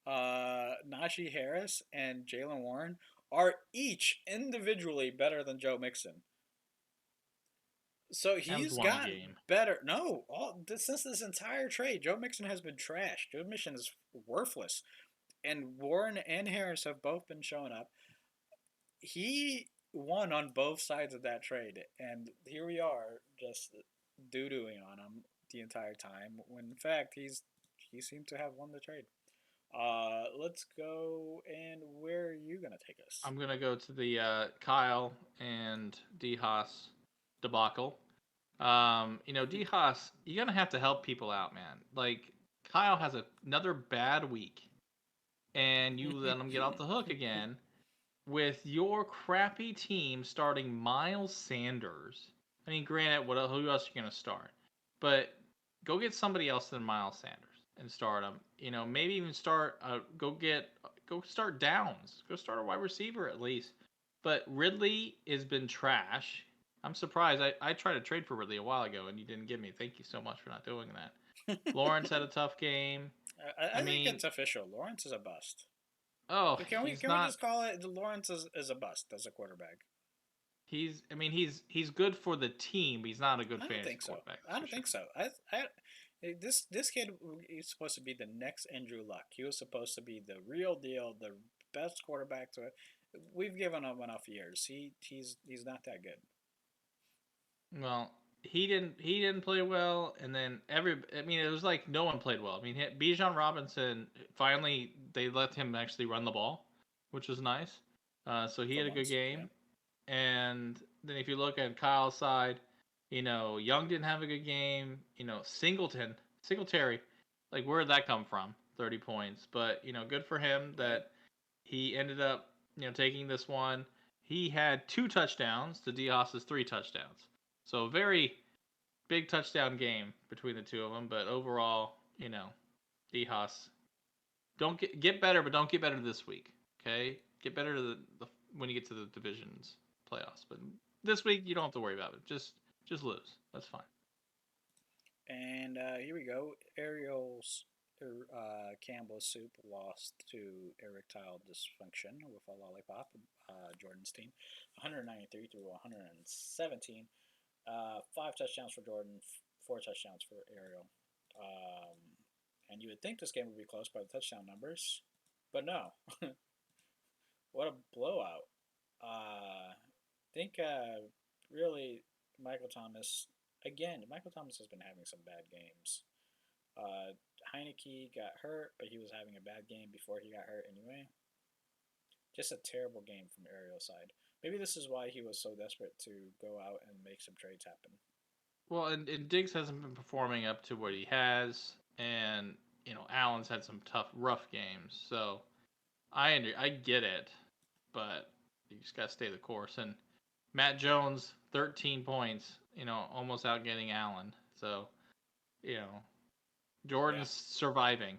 Najee Harris and Jalen Warren are each individually better than Joe Mixon. So That was he's one gotten game. better. No, since this entire trade, Joe Mixon has been trash. Joe Mixon is worthless. And Warren and Harris have both been showing up. He won on both sides of that trade, and here we are just doo dooing on him the entire time. When in fact he seemed to have won the trade. Let's go. And where are you gonna take us? I'm gonna go to the Kyle and D Haas debacle. D Haas, you're gonna have to help people out, man. Like Kyle has another bad week, and you let him get off the hook again with your crappy team starting Miles Sanders. I mean, granted, who else are you gonna start? But go get somebody else than Miles Sanders and start him. Maybe even start. Go start Downs. Go start a wide receiver at least. But Ridley has been trash. I'm surprised. I tried to trade for Ridley a while ago and you didn't give me. Thank you so much for not doing that. Lawrence had a tough game. I I think mean, it's official. Lawrence is a bust. oh, Can we he's can we not. just call it Lawrence is a bust as a quarterback? He's good for the team. But he's not a good I don't fantasy think so. quarterback. That's I for don't sure. think so. This kid is supposed to be the next Andrew Luck. He was supposed to be the real deal, the best quarterback to it. We've given him enough years. He's not that good. Well, he didn't play well, and then it was like no one played well. I mean, Bijan Robinson finally they let him actually run the ball, which was nice. So he For had a good once. Yeah. game. And then if you look at Kyle's side, Young didn't have a good game. Singletary, like where did that come from? 30 points, but good for him Right. that he ended up taking this one. He had 2 touchdowns to Diaz's 3 touchdowns, so a very big touchdown game between the two of them. But overall, Diaz don't get better, but don't get better this week. Okay, get better to the when you get to the divisions playoffs. But this week you don't have to worry about it. Just lose. That's fine. And here we go. Ariel's Campbell's soup lost to erectile dysfunction with a lollipop. Jordan's team, 193 through 117. Five touchdowns for Jordan, four touchdowns for Ariel. Um, and you would think this game would be close by the touchdown numbers, but no. What a blowout. I think really Michael Thomas, again, Michael Thomas has been having some bad games. Uh, Heineke got hurt, but he was having a bad game before he got hurt anyway. Just a terrible game from Ariel's side. Maybe this is why he was so desperate to go out and make some trades happen. Well, and Diggs hasn't been performing up to what he has, and Allen's had some tough, rough games. So I get it, but you just gotta stay the course. And Matt Jones, 13 points, almost out getting Allen. So you know, Yeah, Jordan's surviving.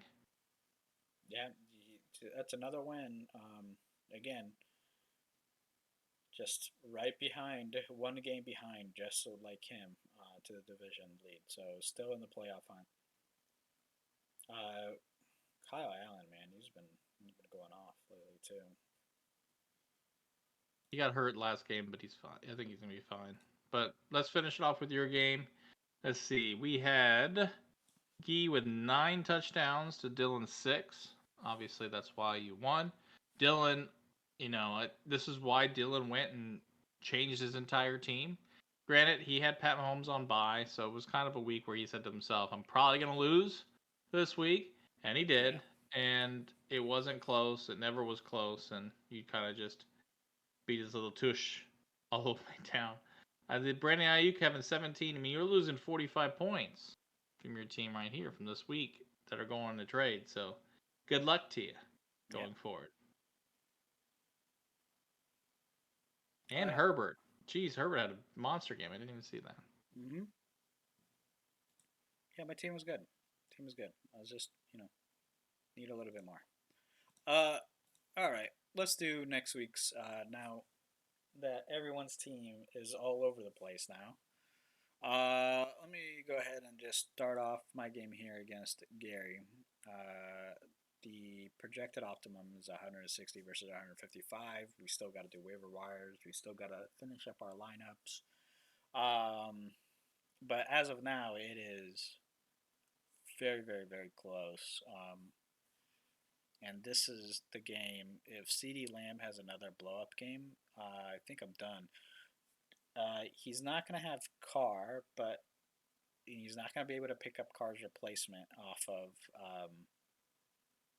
yeah. That's another win. Again, just right behind, one game behind, just so like him, to the division lead. So still in the playoff hunt. Uh, Kyle Allen, man, he's been going off lately too. He got hurt last game, but he's fine. I think he's gonna be fine. But let's finish it off with your game. Let's see. We had Gee with 9 touchdowns to Dylan's 6. Obviously, that's why you won. Dylan, this is why Dylan went and changed his entire team. Granted, he had Pat Mahomes on bye, so it was kind of a week where he said to himself, I'm probably going to lose this week. And he Yeah, did. And it wasn't close. It never was close. And you kind of just beat his little tush all the way down. Did Brandon Ayuk having 17? I mean, you're losing 45 points from your team right here from this week that are going to trade. So good luck to you yeah. going forward. And Uh, Herbert. Jeez, Herbert had a monster game. I didn't even see that. mm-hmm. Yeah, my team was good. Team was good. I was just, need a little bit more. Uh, all right. Let's do next week's. Now that everyone's team is all over the place now. Let me go ahead and just start off my game here against Gary. The projected optimum is 160 versus 155. We still got to do waiver wires. We still got to finish up our lineups. But as of now, it is very, very, very close. And this is the game. If CeeDee Lamb has another blow up game, I think I'm done. He's not going to have Carr, but he's not going to be able to pick up Carr's replacement off of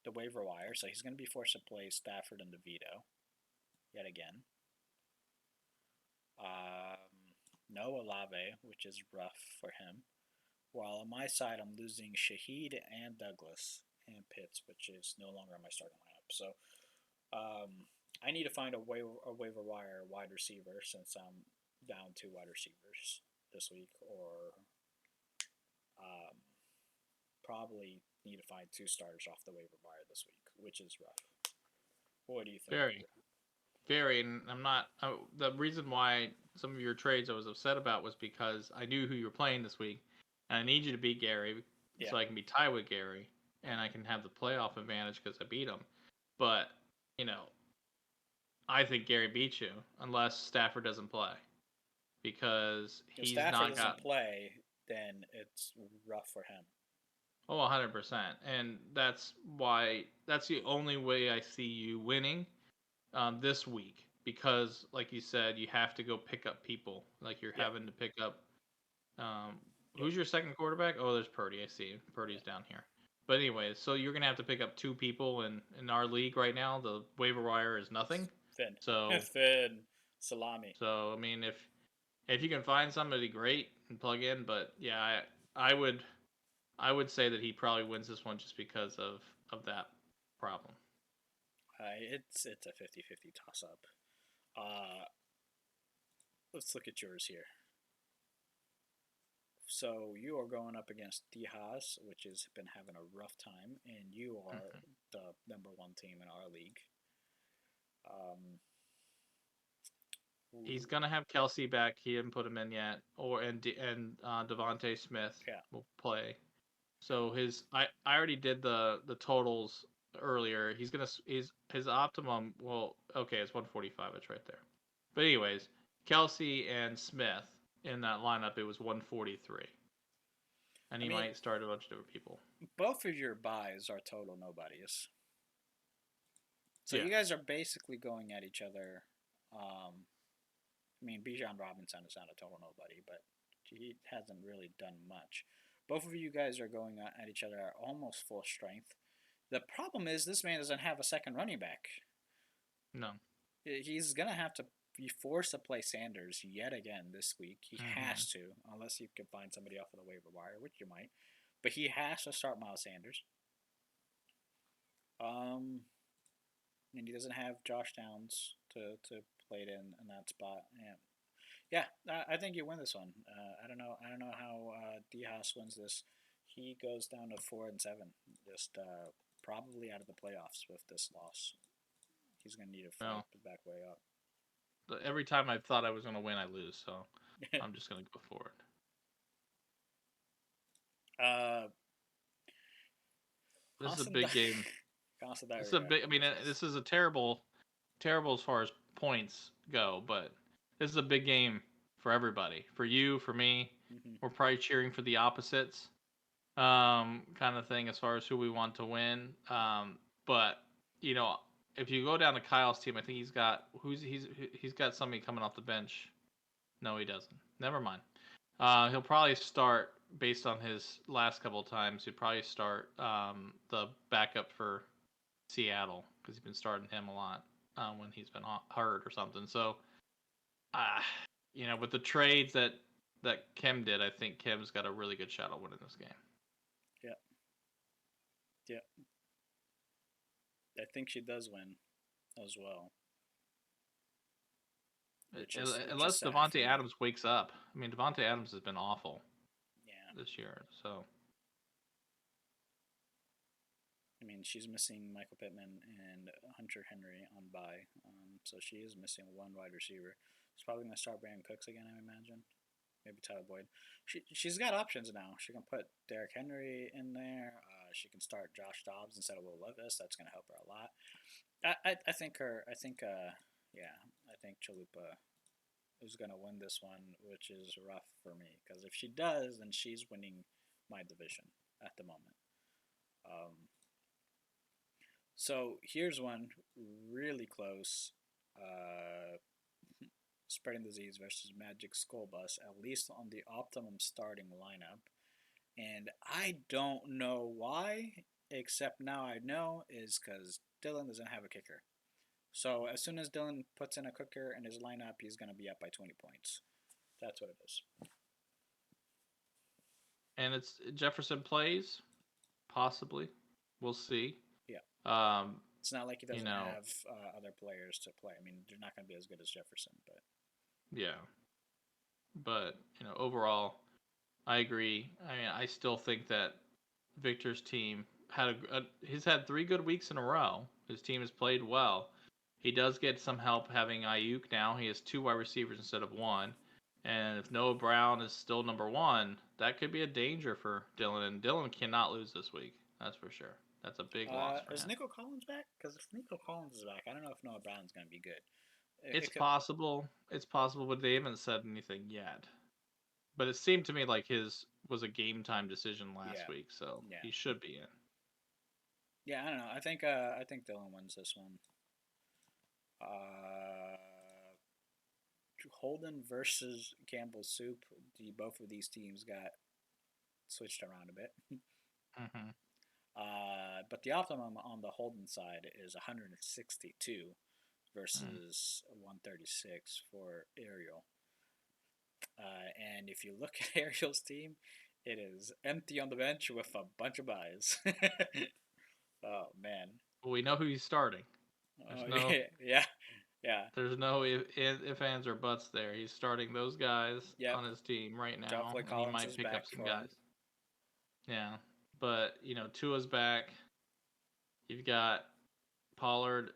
the waiver wire. So he's going to be forced to play Stafford and DeVito yet again. No Olave, which is rough for him. While on my side, I'm losing Shaheed and Douglas and Pitts, which is no longer on my starting lineup. So I need to find a waiver wire wide receiver since I'm down 2 wide receivers this week, or um, probably need to find 2 starters off the waiver wire this week, which is rough. What do you think? Very, very. And the reason why some of your trades I was upset about was because I knew who you were playing this week. And I need you to beat Gary Yeah, so I can be tied with Gary and I can have the playoff advantage because I beat him. But, you know, I think Gary beats you unless Stafford doesn't play because if he's Stafford not got doesn't play, then it's rough for him. 100%. And that's the only way I see you winning this week because, like you said, you have to go pick up people. Like you're Yeah, having to pick up. Um, yeah, who's your second quarterback? Oh, there's Purdy. I see. Purdy's yeah. down here. But anyways, so you're gonna have to pick up 2 people in our league right now. The waiver wire is nothing. Finn, So Finn, salami. I mean, if you can find somebody great and plug in, but yeah, I would say that he probably wins this one just because of that problem. It's a 50-50 toss up. Uh, let's look at yours here. So you are going up against Haas, which has been having a rough time, and you are Mhm. the number 1 team in our league. Um, He's gonna have Kelsey back. He didn't put him in yet, and Devonte Smith yeah, will play. So I already did the totals earlier. His optimum. Well, okay, it's 145. It's right there. But anyways, Kelsey and Smith in that lineup, it was 143, and I he mean, might start a bunch of different people. both of your buys are total nobodies. So Yeah. you guys are basically going at each other. I mean, Bijan Robinson is not a total nobody, but he hasn't really done much. Both of you guys are going at each other at almost full strength. The problem is this man doesn't have a second running back. No. He's gonna have to be forced to play Sanders yet again this week. He Hmm. has to, unless you can find somebody off of the waiver wire, which you might. But he has to start Miles Sanders. Um, and he doesn't have Josh Downs to play it in that spot. And yeah, I think you win this one. I don't know. I don't know how Diaz wins this. He goes down to 4-7, just probably out of the playoffs with this loss. He's gonna need to fight Well, back way up. every time I thought I was going to win, I lose. So I'm just going to go for it. uh, This is a constant, big game. constant This is a diarrhea. big. I mean, this is a terrible as far as points go, but this is a big game for everybody. For you, for me. Mm-hmm. We're probably cheering for the opposites, kind of thing as far as who we want to win. But you know, if you go down to Kyle's team, I think he's got somebody coming off the bench. No, he doesn't. Never mind. He'll probably start based on his last couple of times. He'd probably start the backup for Seattle because he's been starting him a lot when he's been hurt or something. So, uh, with the trades that Kim did, I think Kim's got a really good shot at winning this game. Yeah, yeah. I think she does win as well, which is Unless sad for Devonte me. Adams wakes up. I mean, Devonte Adams has been awful Yeah, this year. So, I mean she's missing Michael Pittman and Hunter Henry on bye, so she is missing one wide receiver. She's probably gonna start Brandon Cooks again, I imagine. Maybe Tyler Boyd. She's got options now. She can put Derrick Henry in there. She can start Josh Dobbs instead of Will Levis. That's gonna help her a lot. I think her. I think yeah. I think Chalupa is gonna win this one, which is rough for me because if she does, then she's winning my division at the moment. Um, so here's one really close. Uh, Spreading disease versus Magic School Bus, at least on the optimum starting lineup. And I don't know why, except now I know is because Dylan doesn't have a kicker. So as soon as Dylan puts in a kicker in his lineup, he's going to be up by 20 points. That's what it is. and it's Jefferson plays possibly. We'll see. Yeah. Um, It's not like he you doesn't know, have other players to play. I mean, they're not going to be as good as Jefferson, but yeah, but overall, I agree. I mean, I still think that Victor's team he's had 3 good weeks in a row. His team has played well. He does get some help having Ayuk now. He has 2 wide receivers instead of one. And if Noah Brown is still number one, that could be a danger for Dylan. And Dylan cannot lose this week. That's for sure. That's a big loss for is him. Nico Collins back? Because if Nico Collins is back, I don't know if Noah Brown's going to be good. It's It could, possible. It's possible, but they haven't said anything yet. But it seemed to me like his was a game time decision last yeah, week, so yeah, he should be in. yeah. I don't know. I think Dylan wins this one. Uh, Holden versus Campbell Soup. Both of these teams got switched around a bit. Mm-hmm. But the optimum on the Holden side is 162 Mm. versus 136 for Ariel. And if you look at Ariel's team, it is empty on the bench with a bunch of buys. Oh man. Well, we know who he's starting. There's Oh no yeah, yeah, yeah. there's no if ands or buts there. He's starting those guys Yep. on his team right now, Hopefully and he Collins might is pick up back some for him. guys. Yeah, but Tua's back. You've got Pollard.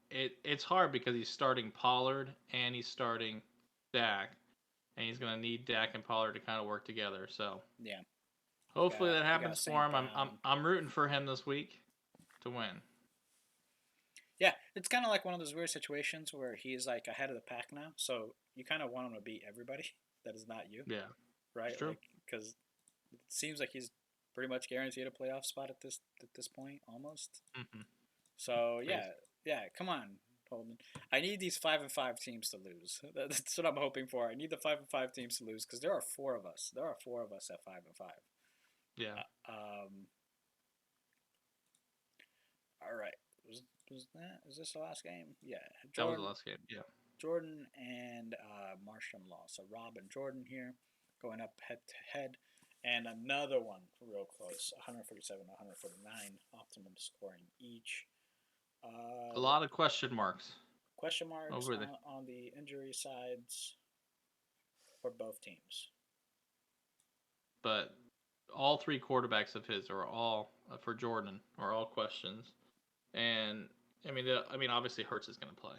It's hard because he's starting Pollard and he's starting Dak, and he's gonna need Dak and Pollard to kind of work together. So Yeah. hopefully that You got happens for St. him. Brown. I'm rooting for him this week to win. Yeah, it's kind of like one of those weird situations where he's like ahead of the pack now, so you kind of want him to beat everybody that is not you, Yeah, right? it's true. Like because it seems like he's pretty much guaranteed a playoff spot at this point almost. Mm-hmm. So Crazy. yeah. Come on, Holden. I need these 5-5 teams to lose. That's what I'm hoping for. I need the 5-5 teams to lose because there are 4 of us. There are 4 of us at 5-5. Yeah. All right. Was that? Is this the last game? Yeah. That was the Jordan, last game. Yeah. Jordan and Marshall Law. So Rob and Jordan here going up head to head. And another one real close 147 149 optimum scoring each. A lot of question marks Question marks over the. on the injury sides for both teams. But all three quarterbacks of his are all for Jordan are all questions, and I mean, obviously Hurts is going to play.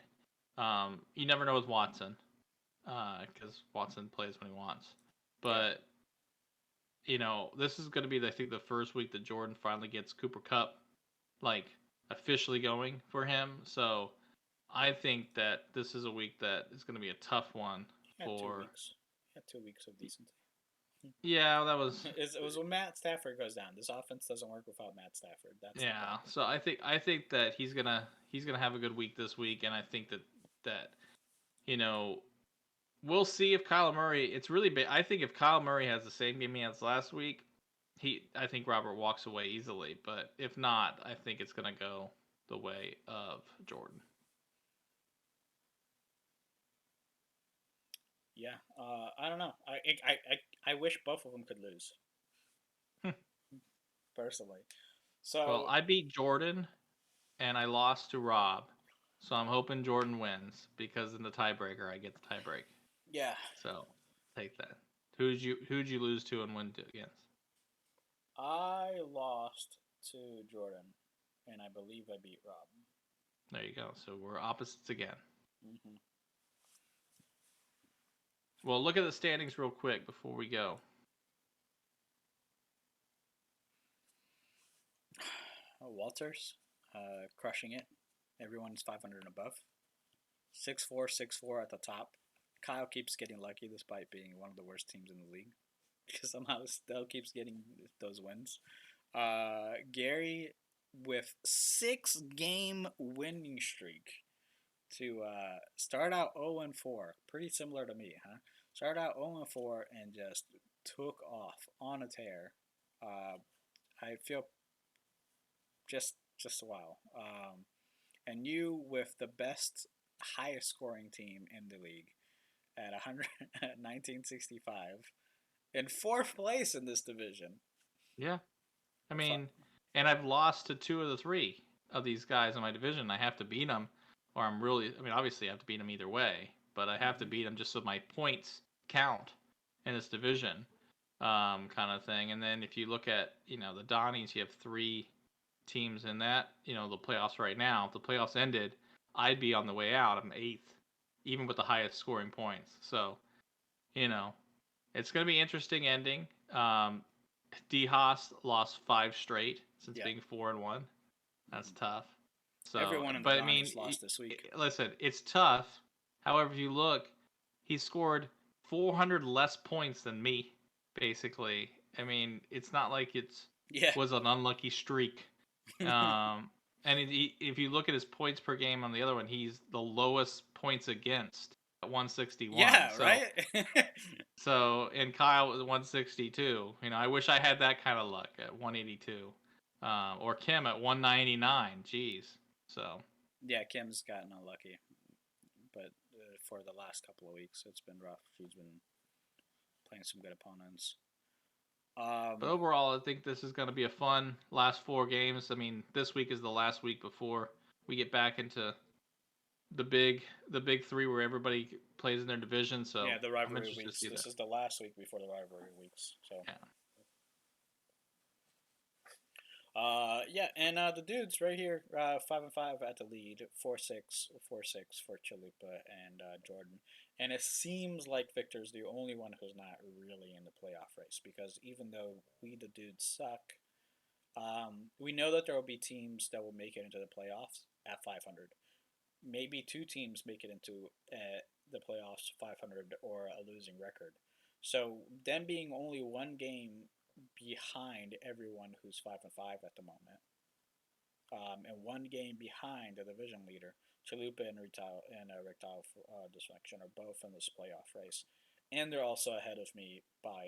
You never know with Watson, because Watson plays when he wants. Yeah. But this is going to be, I think, the first week that Jordan finally gets Cooper Cup like officially going for him. So I think that this is a week that is going to be a tough one Had 2 weeks. Had 2 weeks of decency. Yeah, that was It was when Matt Stafford goes down. This offense doesn't work without Matt Stafford. That's the yeah. problem. So I think that he's gonna have a good week this week, and I think that you know we'll see if Kyler Murray. It's really big. I think if Kyler Murray has the same game he has last week, I think Robert walks away easily. But if not, I think it's gonna go the way of Jordan. Yeah. I don't know. I wish both of them could lose personally. Well, So I beat Jordan and I lost to Rob, so I'm hoping Jordan wins because in the tiebreaker I get the tiebreak. yeah, So take that. Who'd you lose to and win against? I lost to Jordan, and I believe I beat Rob. There you go. So we're opposites again. Mm-hmm. Well, look at the standings real quick before we go. Walters, crushing it. Everyone's 500 and above. 6-4, 6-4 at the top. Kyle keeps getting lucky despite being one of the worst teams in the league. Because somehow still keeps getting those wins. Gary with 6-game winning streak to start out 0-4. Pretty similar to me, huh? Started out 0-4 and just took off on a tear. I feel just wow. And you with the best, highest scoring team in the league at 100 at 1965 in fourth place in this division. Yeah, I mean, and I've lost to two of the three of these guys in my division. I have to beat them, or I'm really. I mean, obviously I have to beat them either way, but I have to Mm-hmm. beat them just so my points count in this division, kind of thing. And then if you look at the Donnies, you have three teams in that the playoffs right now. If the playoffs ended, I'd be on the way out. I'm eighth, even with the highest scoring points. So you know it's going to be interesting ending. D Haas lost 5 straight since Yeah. being 4-1. That's Mm-hmm. tough. So, Everyone in the but I mean, Donnies lost this week. listen, it's tough. However, if you look, he scored 400 less points than me, basically. I mean, it's not like it's Yeah. was an unlucky streak. Um, and if you look at his points per game on the other one, he's the lowest points against at 161. Yeah, So right? and Kyle was 162. I wish I had that kind of luck at 182, or Kim at 199. Jeez. So Yeah, Kim's gotten unlucky, but for the last couple of weeks, it's been rough. She's been playing some good opponents. but Um, overall, I think this is going to be a fun last 4 games. I mean, this week is the last week before we get back into the big three where everybody plays in their division. So yeah, the I'm rivalry interested to weeks. see This that. is the last week before the rivalry weeks. So, Yeah. yeah, and the dudes right here, 5-5 at the lead, 4-6, 4-6 for Chalupa and Jordan, and it seems like Victor's the only one who's not really in the playoff race because even though we the dudes suck, we know that there will be teams that will make it into the playoffs at 500. Maybe two teams make it into the playoffs 500 or a losing record. So them being only one game behind everyone who's 5-5 at the moment, and one game behind the division leader, Chalupa and Rectal Dysfunction are both in this playoff race, and they're also ahead of me by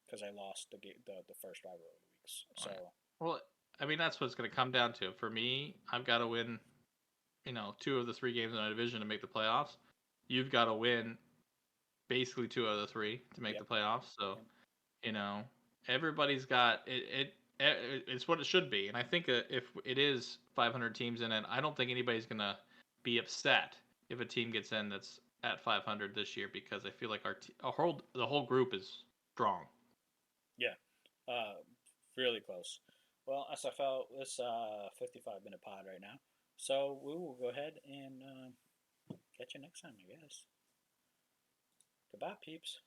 because I lost the first rivalry weeks. All So right. Well, I mean that's what it's going to come down to. For me, I've got to win 2 of the 3 games in our division to make the playoffs. You've got to win basically 2 of the 3 to make the yep, playoffs. So yep, you know, everybody's got it's what it should be. And I think if it is 500 teams in it, I don't think anybody's gonna be upset if a team gets in that's at 500 this year because I feel like the whole group is strong. yeah. Uh, really close. Well, SFL, this 55-minute pod right now. So we will go ahead and catch you next time, I guess. Goodbye, peeps.